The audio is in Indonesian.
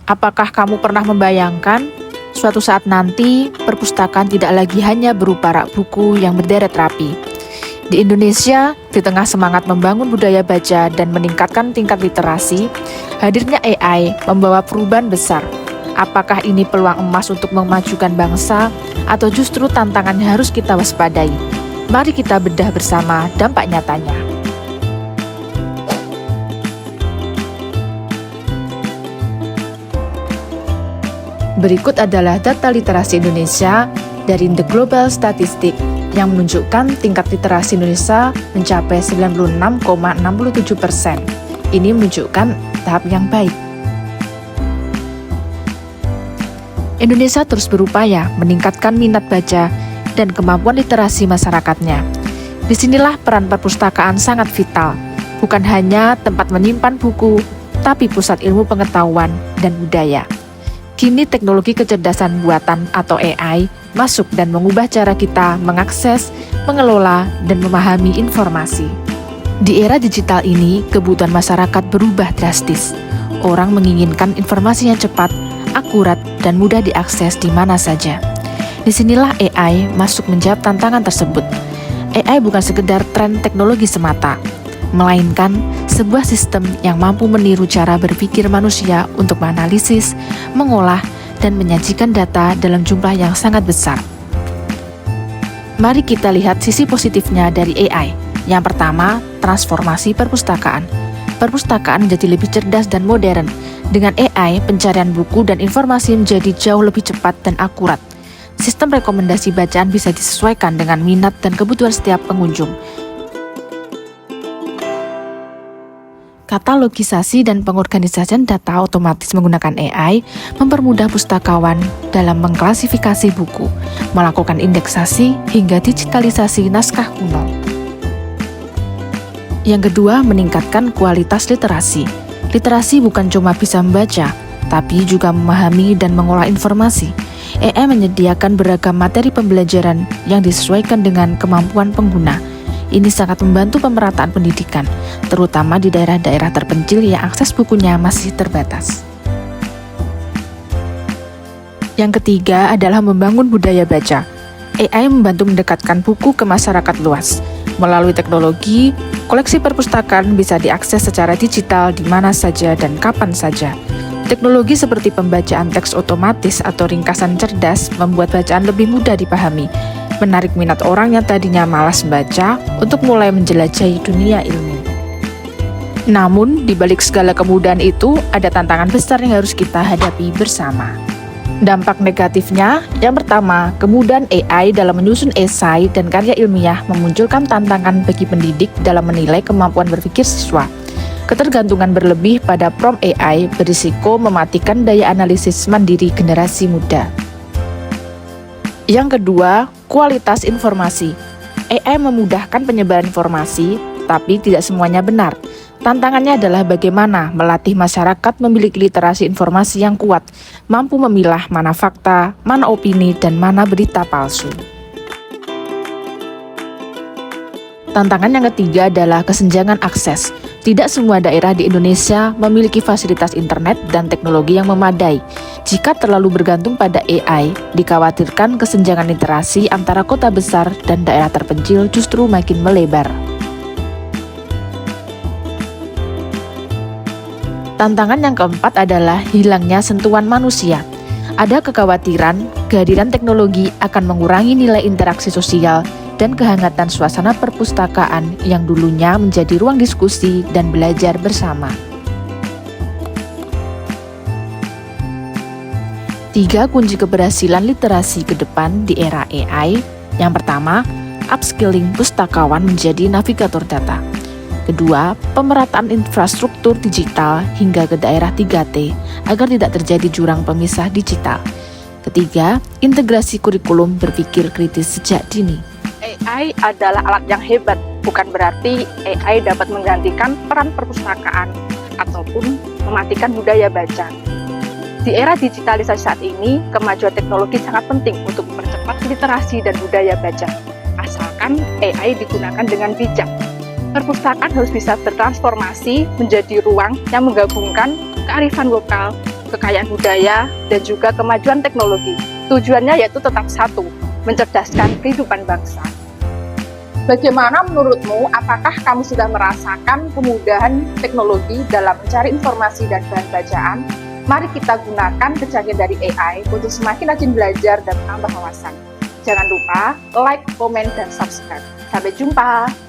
Apakah kamu pernah membayangkan suatu saat nanti perpustakaan tidak lagi hanya berupa rak buku yang berderet rapi? Di Indonesia, di tengah semangat membangun budaya baca dan meningkatkan tingkat literasi, hadirnya AI membawa perubahan besar. Apakah ini peluang emas untuk memajukan bangsa atau justru tantangan yang harus kita waspadai? Mari kita bedah bersama dampak nyatanya. Berikut adalah data literasi Indonesia dari The Global Statistics yang menunjukkan tingkat literasi Indonesia mencapai 96,67%. Ini menunjukkan tahap yang baik. Indonesia terus berupaya meningkatkan minat baca dan kemampuan literasi masyarakatnya. Disinilah peran perpustakaan sangat vital, bukan hanya tempat menyimpan buku, tapi pusat ilmu pengetahuan dan budaya. Kini teknologi kecerdasan buatan atau AI masuk dan mengubah cara kita mengakses, mengelola, dan memahami informasi. Di era digital ini, kebutuhan masyarakat berubah drastis. Orang menginginkan informasi yang cepat, akurat, dan mudah diakses di mana saja. Disinilah AI masuk menjawab tantangan tersebut. AI bukan sekedar tren teknologi semata, melainkan sebuah sistem yang mampu meniru cara berpikir manusia untuk menganalisis, mengolah, dan menyajikan data dalam jumlah yang sangat besar. Mari kita lihat sisi positifnya dari AI. Yang pertama, transformasi perpustakaan. Perpustakaan menjadi lebih cerdas dan modern. Dengan AI, pencarian buku dan informasi menjadi jauh lebih cepat dan akurat. Sistem rekomendasi bacaan bisa disesuaikan dengan minat dan kebutuhan setiap pengunjung. Katalogisasi dan pengorganisasian data otomatis menggunakan AI mempermudah pustakawan dalam mengklasifikasi buku, melakukan indeksasi hingga digitalisasi naskah kuno. Yang kedua, meningkatkan kualitas literasi. Literasi bukan cuma bisa membaca, tapi juga memahami dan mengolah informasi. AI menyediakan beragam materi pembelajaran yang disesuaikan dengan kemampuan pengguna. Ini sangat membantu pemerataan pendidikan, terutama di daerah-daerah terpencil yang akses bukunya masih terbatas. Yang ketiga adalah membangun budaya baca. AI membantu mendekatkan buku ke masyarakat luas. Melalui teknologi, koleksi perpustakaan bisa diakses secara digital di mana saja dan kapan saja. Teknologi seperti pembacaan teks otomatis atau ringkasan cerdas membuat bacaan lebih mudah dipahami, menarik minat orang yang tadinya malas membaca untuk mulai menjelajahi dunia ilmu. Namun, di balik segala kemudahan itu, ada tantangan besar yang harus kita hadapi bersama. Dampak negatifnya, yang pertama, kemudahan AI dalam menyusun esai dan karya ilmiah memunculkan tantangan bagi pendidik dalam menilai kemampuan berpikir siswa. Ketergantungan berlebih pada prompt AI berisiko mematikan daya analisis mandiri generasi muda. Yang kedua, kualitas informasi. AI memudahkan penyebaran informasi, tapi tidak semuanya benar. Tantangannya adalah bagaimana melatih masyarakat memiliki literasi informasi yang kuat, mampu memilah mana fakta, mana opini, dan mana berita palsu. Tantangan yang ketiga adalah kesenjangan akses. Tidak semua daerah di Indonesia memiliki fasilitas internet dan teknologi yang memadai. Jika terlalu bergantung pada AI, dikhawatirkan kesenjangan literasi antara kota besar dan daerah terpencil justru makin melebar. Tantangan yang keempat adalah hilangnya sentuhan manusia. Ada kekhawatiran kehadiran teknologi akan mengurangi nilai interaksi sosial dan kehangatan suasana perpustakaan yang dulunya menjadi ruang diskusi dan belajar bersama. 3 kunci keberhasilan literasi ke depan di era AI. Yang pertama, upskilling pustakawan menjadi navigator data. Kedua, pemerataan infrastruktur digital hingga ke daerah 3T agar tidak terjadi jurang pemisah digital. Ketiga, integrasi kurikulum berpikir kritis sejak dini. AI adalah alat yang hebat, bukan berarti AI dapat menggantikan peran perpustakaan ataupun mematikan budaya baca. Di era digitalisasi saat ini, kemajuan teknologi sangat penting untuk mempercepat literasi dan budaya baca, asalkan AI digunakan dengan bijak. Perpustakaan harus bisa bertransformasi menjadi ruang yang menggabungkan kearifan lokal kekayaan budaya, dan juga kemajuan teknologi. Tujuannya yaitu tetap satu, mencerdaskan kehidupan bangsa. Bagaimana menurutmu, apakah kamu sudah merasakan kemudahan teknologi dalam mencari informasi dan bahan bacaan? Mari kita gunakan kecanggihan dari AI untuk semakin rajin belajar dan menambah wawasan. Jangan lupa like, komen, dan subscribe. Sampai jumpa!